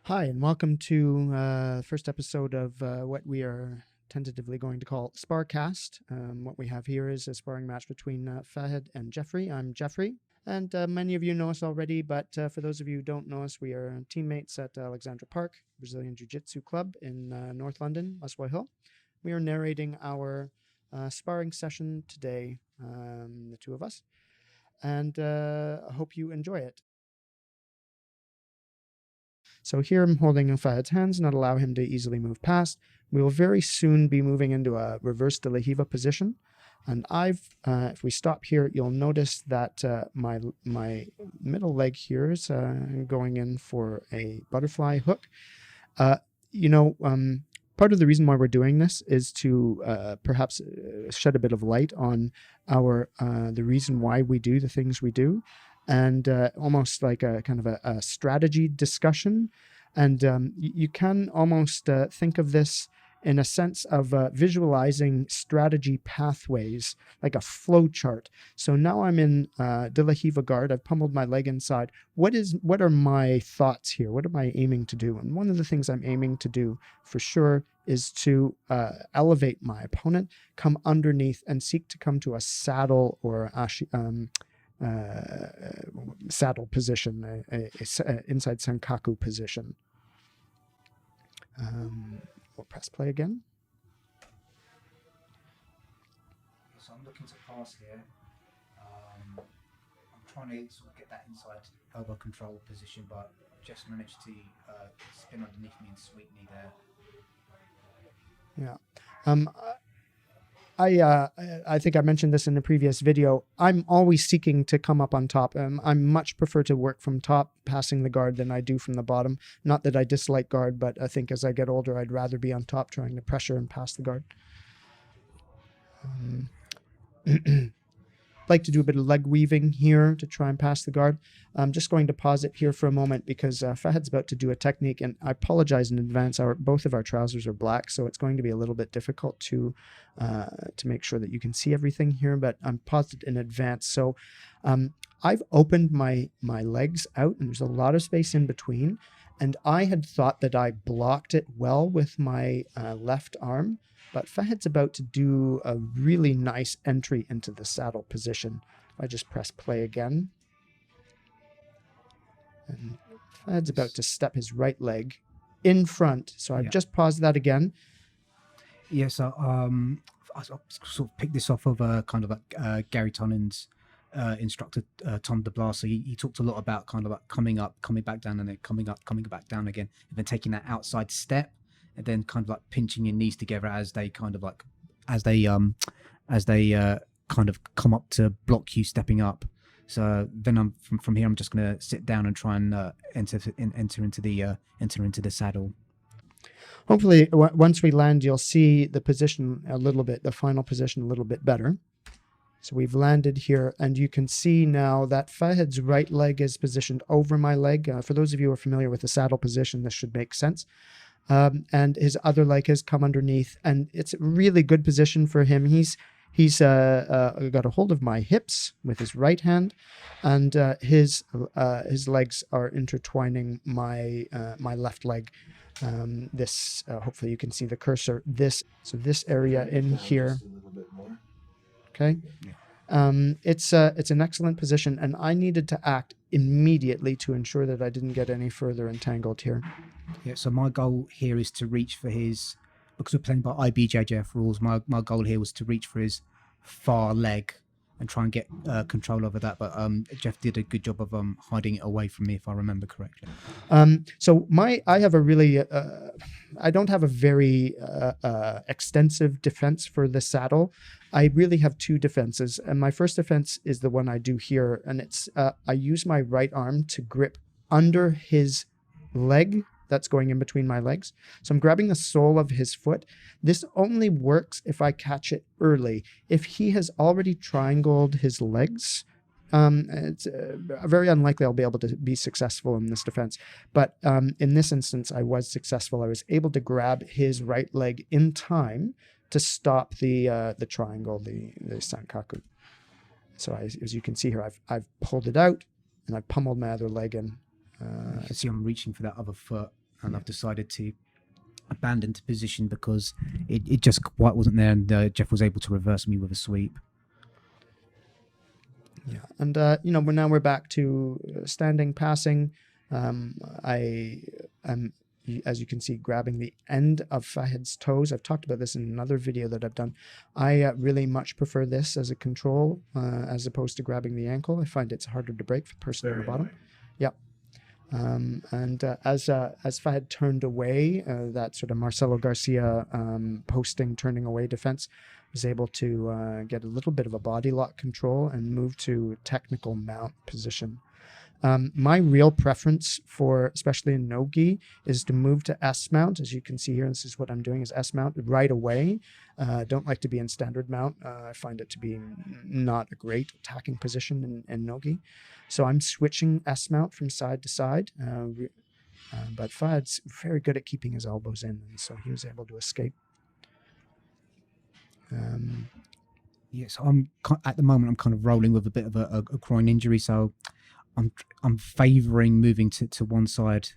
Hi, and welcome to the first episode of what we are tentatively going to call Sparcast. What we have here is a sparring match between Fahed and Geoffrey. I'm Geoffrey, and many of you know us already, but for those of you who don't know us, we are teammates at Alexandra Park Brazilian Jiu-Jitsu Club in North London, Muswell Hill. We are narrating our sparring session today, the two of us, and I hope you enjoy it. So here I'm holding Fahed's hands, not allow him to easily move past. We will very soon be moving into a reverse de la Riva position. And if we stop here, you'll notice that my middle leg here is going in for a butterfly hook. Part of the reason why we're doing this is to perhaps shed a bit of light on the reason why we do the things we do, and almost like a kind of a strategy discussion. And you can almost think of this in a sense of visualizing strategy pathways, like a flow chart. So now I'm in de la Riva guard. I've pummeled my leg inside. What are my thoughts here? What am I aiming to do? And one of the things I'm aiming to do for sure is to elevate my opponent, come underneath, and seek to come to a saddle or saddle position, inside sankaku position. We'll press play again. So I'm looking to pass here. I'm trying to sort of get that inside elbow control position, but just managed to spin underneath me and sweep me there. Yeah. I think I mentioned this in a previous video. I'm always seeking to come up on top. I much prefer to work from top, passing the guard, than I do from the bottom. Not that I dislike guard, but I think as I get older, I'd rather be on top trying to pressure and pass the guard. Like to do a bit of leg weaving here to try and pass the guard. I'm just going to pause it here for a moment because Fahed's about to do a technique, and I apologize in advance. Both of our trousers are black, so it's going to be a little bit difficult to make sure that you can see everything here, but I'm paused it in advance. So I've opened my legs out, and there's a lot of space in between, and I had thought that I blocked it well with my left arm. But Fahed's about to do a really nice entry into the saddle position. I just press play again. And Fahed's about to step his right leg in front. So I've just paused that again. Yeah, so I sort of picked this off of kind of like Gary Tonnen's instructor, Tom DeBlas. So he talked a lot about kind of like coming up, coming back down, and then coming up, coming back down again, and then taking that outside step. And then kind of like pinching your knees together as they kind of come up to block you stepping up. So then I'm from here. I'm just going to sit down and try and enter into the saddle. Hopefully, once we land, you'll see the position a little bit, the final position a little bit better. So we've landed here, and you can see now that Fahed's right leg is positioned over my leg. For those of you who are familiar with the saddle position, this should make sense. And his other leg has come underneath, and it's a really good position for him. He's got a hold of my hips with his right hand, and his legs are intertwining my left leg. Hopefully you can see the cursor. This area in here. Okay. It's an excellent position, and I needed to act immediately to ensure that I didn't get any further entangled here. Yeah, so my goal here is to reach for his, because we're playing by IBJJF rules, my goal here was to reach for his far leg and try and get control over that. But Jeff did a good job of hiding it away from me, if I remember correctly. I don't have a very extensive defense for the saddle. I really have two defenses, and my first defense is the one I do here, and it's I use my right arm to grip under his leg that's going in between my legs. So I'm grabbing the sole of his foot. This only works if I catch it early. If he has already triangled his legs, it's very unlikely I'll be able to be successful in this defense. But in this instance, I was successful. I was able to grab his right leg in time to stop the triangle, the sankaku. So as you can see here, I've pulled it out and I've pummeled my other leg in. You can see I'm reaching for that other foot. and I've decided to abandon the position because it just quite wasn't there, and Jeff was able to reverse me with a sweep. Yeah, and now we're back to standing passing. I am, as you can see, grabbing the end of Fahed's toes. I've talked about this in another video that I've done. I really much prefer this as a control as opposed to grabbing the ankle. I find it's harder to break for the person on the bottom. Yep. And as Fahed turned away, that sort of Marcelo Garcia posting, turning away defense, was able to get a little bit of a body lock control and move to technical mount position. My real preference for, especially in no-gi, is to move to S-mount. As you can see here, this is what I'm doing, is S-mount right away. Don't like to be in standard mount. I find it to be not a great attacking position in no-gi. So I'm switching S-mount from side to side. But Fahed's very good at keeping his elbows in, and so he was able to escape. Yes, at the moment I'm kind of rolling with a bit of a groin injury, so I'm favouring moving to one side.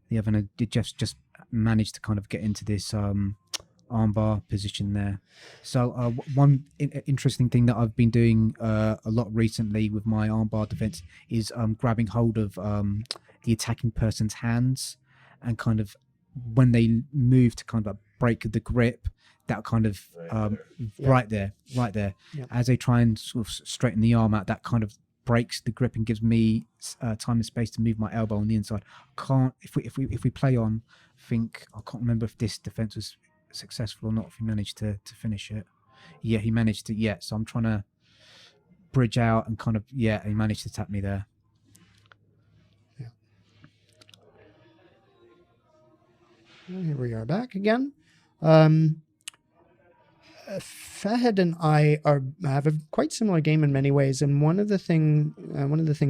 The other, and did just manage to kind of get into this armbar position there. So one interesting thing that I've been doing a lot recently with my armbar defense is grabbing hold of the attacking person's hands, and kind of when they move to kind of break the grip, that kind of right there, yep. As they try and sort of straighten the arm out, that kind of breaks the grip and gives me time and space to move my elbow on the inside. If we play on, I can't remember if this defense was successful or not, if he managed to finish it. Yeah, he managed to. Yeah, so I'm trying to bridge out and kind of, he managed to tap me there. Yeah. And here we are back again. Fahed and I have a quite similar game in many ways, and one of the things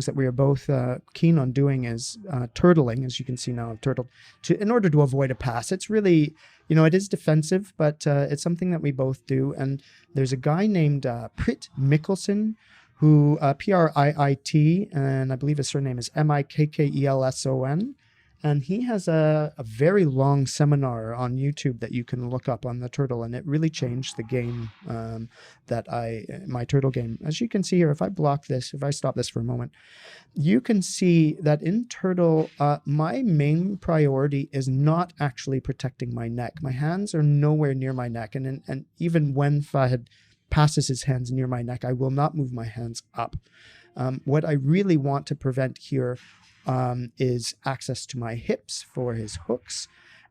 that we are both keen on doing is turtling. As you can see now, I've turtled in order to avoid a pass. It's really, it is defensive, but it's something that we both do. And there's a guy named Priit Mihkelson, who Priit, and I believe his surname is Mihkelson. And he has a very long seminar on YouTube that you can look up on the turtle, and it really changed the game my turtle game. As you can see here, if I stop this for a moment, you can see that in turtle, my main priority is not actually protecting my neck. My hands are nowhere near my neck, and even when Fahed passes his hands near my neck, I will not move my hands up. What I really want to prevent here is access to my hips for his hooks,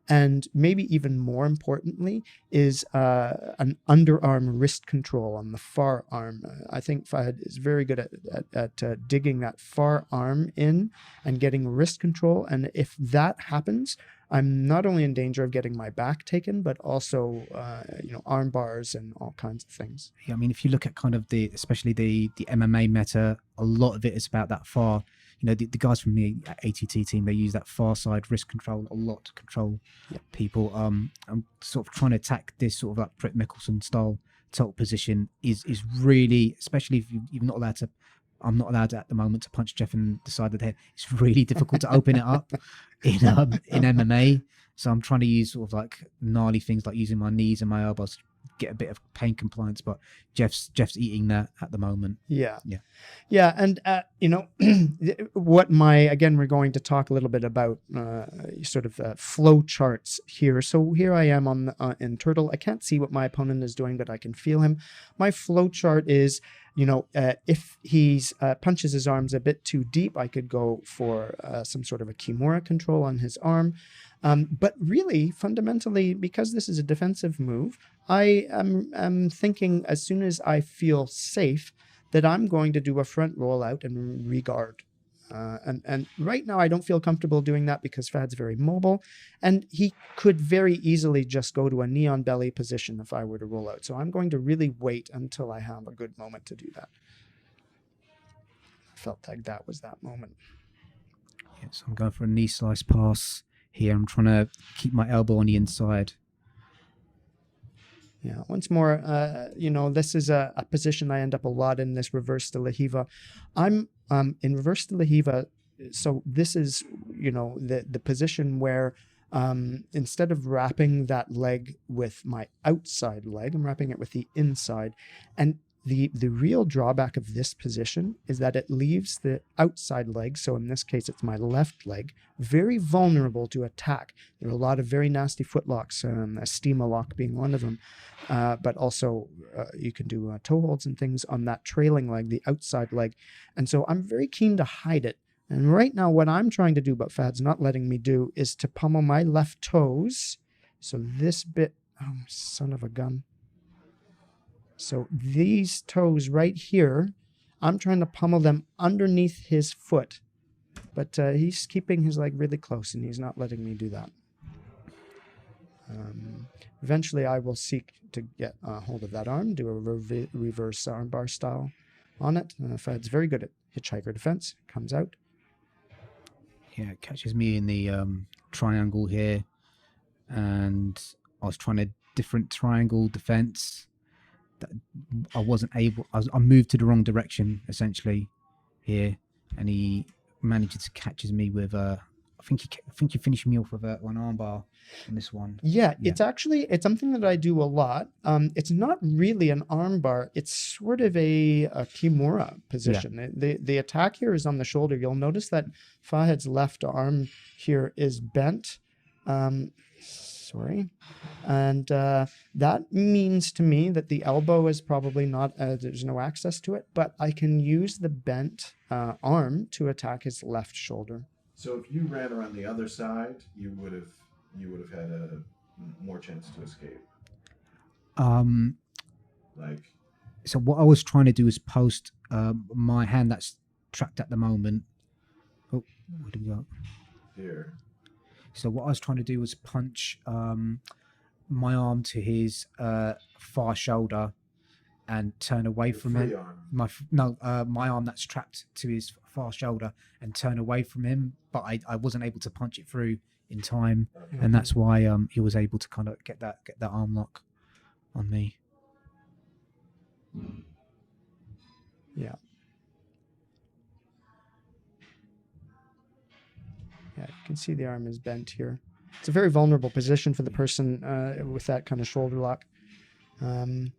and maybe even more importantly is an underarm wrist control on the far arm. I think Fahed is very good at digging that far arm in and getting wrist control, and if that happens, I'm not only in danger of getting my back taken, but also arm bars and all kinds of things. Yeah, I mean, if you look at kind of especially the MMA meta, a lot of it is about that far. The guys from the ATT team, they use that far side wrist control a lot to control people. I'm sort of trying to attack this sort of like Priit Mihkelson style tilt position is really, especially if you're not allowed to. I'm not allowed at the moment to punch Jeff in the side of the head. It's really difficult to open it up in MMA. So I'm trying to use sort of like gnarly things like using my knees and my elbows to get a bit of pain compliance, but Jeff's eating that at the moment. Yeah. And we're going to talk a little bit about sort of flow charts here. So here I am in turtle. I can't see what my opponent is doing, but I can feel him. My flow chart is, if he's punches his arms a bit too deep, I could go for some sort of a kimura control on his arm. But really, fundamentally, because this is a defensive move, I am thinking as soon as I feel safe that I'm going to do a front roll out and regard. And right now I don't feel comfortable doing that because Fahed's very mobile, and he could very easily just go to a knee on belly position if I were to roll out. So I'm going to really wait until I have a good moment to do that. I felt like that was that moment. Yeah, so I'm going for a knee slice pass here. I'm trying to keep my elbow on the inside. Yeah, once more, this is a position I end up a lot in, this reverse de la Riva. I'm in reverse de la Riva, so this is, the position where instead of wrapping that leg with my outside leg, I'm wrapping it with the inside. And the real drawback of this position is that it leaves the outside leg, so in this case it's my left leg, very vulnerable to attack. There are a lot of very nasty footlocks, a steamer lock being one of them, but also you can do toe holds and things on that trailing leg, the outside leg. And so I'm very keen to hide it. And right now what I'm trying to do, but Fahed's not letting me do, is to pummel my left toes. So this bit, oh, son of a gun. So these toes right here, I'm trying to pummel them underneath his foot. But he's keeping his leg really close, and he's not letting me do that. Eventually, I will seek to get a hold of that arm, do a reverse armbar style on it. Fahed's very good at hitchhiker defense. Comes out. Yeah, it catches me in the triangle here, and I was trying a different triangle defense. I wasn't able. I moved to the wrong direction essentially here, and he manages to catches me with I think he finished me off with one armbar on this one. Yeah, it's something that I do a lot. It's not really an armbar. It's sort of a kimura position. Yeah. The attack here is on the shoulder. You'll notice that Fahed's left arm here is bent. And that means to me that the elbow is probably not, there's no access to it, but I can use the bent arm to attack his left shoulder. So if you ran around the other side, you would have had a more chance to escape. So what I was trying to do is post my hand that's trapped at the moment. Oh, where did we go? Here. So what I was trying to do was punch my arm to his far shoulder and turn away from him. My arm that's trapped to his far shoulder and turn away from him, but I wasn't able to punch it through in time, and that's why he was able to kind of get that arm lock on me. Yeah. Yeah, you can see the arm is bent here. It's a very vulnerable position for the person with that kind of shoulder lock. Coming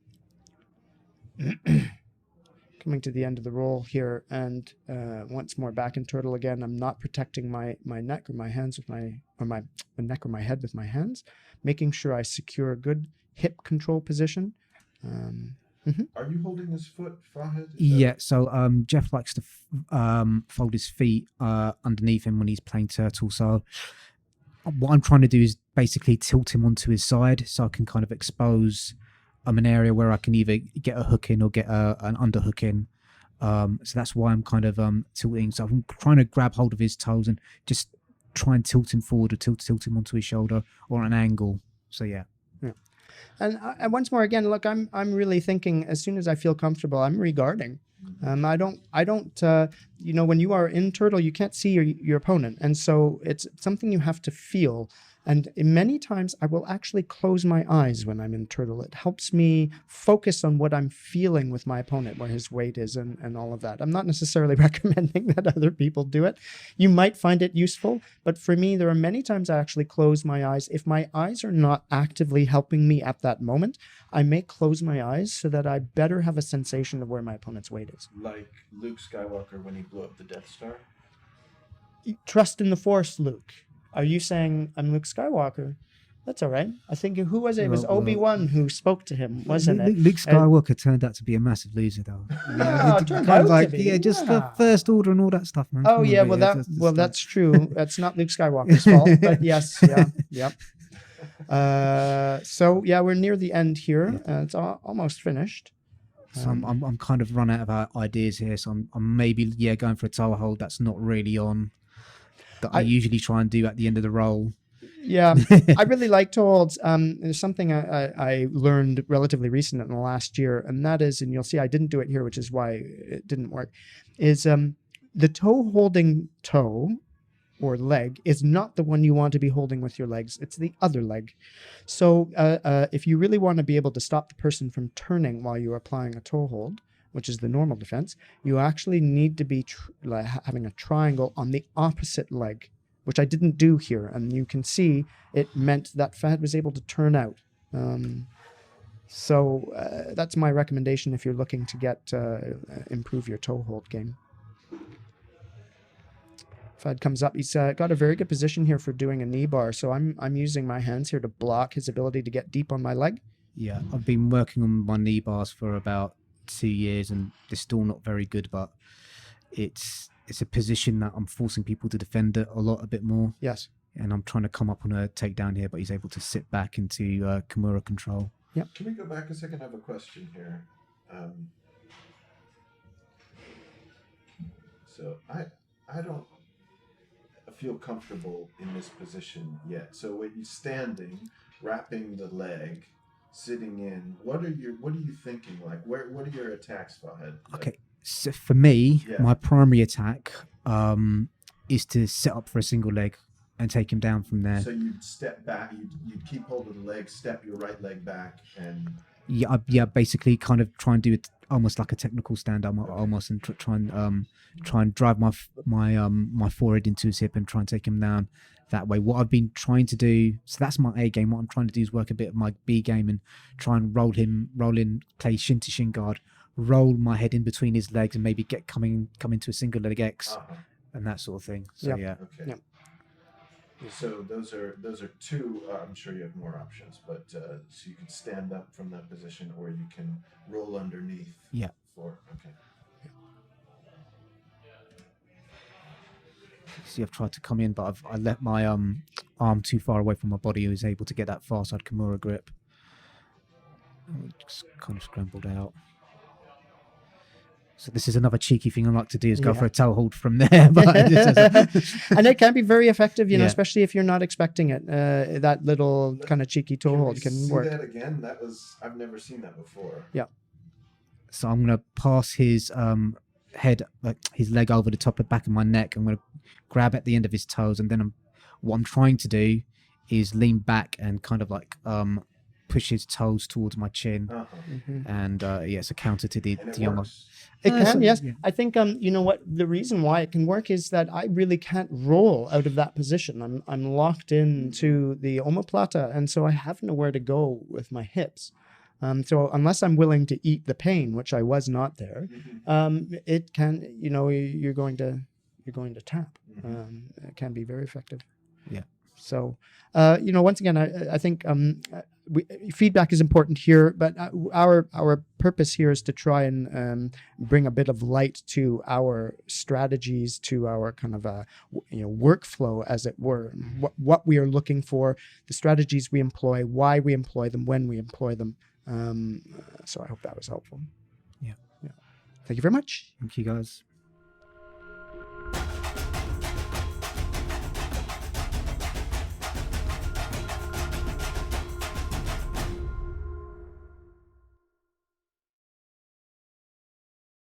to the end of the roll here, and once more back in turtle again. I'm not protecting my neck or my hands with my neck or my head with my hands, making sure I secure a good hip control position. Are you holding his foot, Fahed? Yeah, so Jeff likes to fold his feet underneath him when he's playing turtle. So what I'm trying to do is basically tilt him onto his side so I can kind of expose an area where I can either get a hook in or get an underhook in. So that's why I'm kind of tilting. So I'm trying to grab hold of his toes and just try and tilt him forward or tilt him onto his shoulder or an angle. So yeah. And once more, again, look, I'm really thinking as soon as I feel comfortable, I'm regarding. I don't. When you are in turtle, you can't see your opponent, and so it's something you have to feel. And many times I will actually close my eyes when I'm in turtle. It helps me focus on what I'm feeling with my opponent, where his weight is and all of that. I'm not necessarily recommending that other people do it. You might find it useful, but for me, there are many times I actually close my eyes. If my eyes are not actively helping me at that moment, I may close my eyes so that I better have a sensation of where my opponent's weight is. Like Luke Skywalker when he blew up the Death Star? Trust in the Force, Luke. Are you saying I'm Luke Skywalker? That's all right. I think, who was it? It was Obi-Wan who spoke to him, wasn't it? Luke Skywalker turned out to be a massive loser, though. The First Order and all that stuff, man. Oh, yeah, that's true. That's not Luke Skywalker's fault, but yes, yeah. So, yeah, we're near the end here. It's almost finished. So I'm kind of run out of ideas here, so I'm maybe, going for a toe hold that's not really on. That I usually try and do at the end of the roll. Yeah, I really like toe holds. There's something I learned relatively recent in the last year, and that is, and you'll see I didn't do it here, which is why it didn't work, is the toe holding toe or leg is not the one you want to be holding with your legs. It's the other leg. So if you really want to be able to stop the person from turning while you're applying a toe hold, which is the normal defense, you actually need to be having a triangle on the opposite leg which I didn't do here. And you can see it meant that Fahed was able to turn out. So that's my recommendation if you're looking to get improve your toe hold game. Fahed comes up. He's got a very good position here for doing a knee bar. So I'm using my hands here to block his ability to get deep on my leg. Yeah, I've been working on my knee bars for about 2 years, and they're still not very good. But it's a position that I'm forcing people to defend it a bit more. Yes. And I'm trying to come up on a takedown here, but he's able to sit back into Kimura control. Yep. Can we go back a second? I have a question here. So I don't feel comfortable in this position yet. So when you're standing, wrapping the leg, sitting in, what are you thinking? Like, what are your attacks, Fahed? Okay, so for me, Yeah. my primary attack is to set up for a single leg and take him down from there. So you'd step back, you'd keep hold of the leg, step your right leg back, and Yeah, basically kind of try and do it almost like a technical stand up, almost, and try and drive my forehead into his hip and try and take him down that way. What I've been trying to do, so that's my A game. What I'm trying to do is work a bit of my B game and try and roll in, play shin to shin guard, roll my head in between his legs, and maybe come into a single leg X and that sort of thing. So Yep. yeah. okay. Yep. So those are two. I'm sure you have more options, but so you can stand up from that position, or you can roll underneath. Yeah. Okay. See, I've tried to come in, but I let my arm too far away from my body. I was able to get that far side Kimura grip. And we just kind of scrambled out. So this is another cheeky thing I like to do, is go for a toe hold from there. But and it can be very effective, you know, Yeah. especially if you're not expecting it. That little kind of cheeky toe hold can see work. that again? I've never seen that before. Yeah. So I'm going to pass his head, like his leg, over the top of the back of my neck. I'm going to grab at the end of his toes, and then what I'm trying to do is lean back and kind of like push his toes towards my chin. And it's a counter to the And it arm. works. It can, yes. Yeah. I think you know what, the reason why it can work is that I really can't roll out of that position. I'm locked into the omoplata, and so I have nowhere to go with my hips. So unless I'm willing to eat the pain, which I was not there, it can, you know, you're going to tap. It can be very effective. Yeah. So, you know, once again, I think feedback is important here, but our purpose here is to try and bring a bit of light to our strategies, to our kind of workflow, as it were, what we are looking for, the strategies we employ, why we employ them, when we employ them. So I hope that was helpful. Yeah. Thank you very much. Thank you, guys.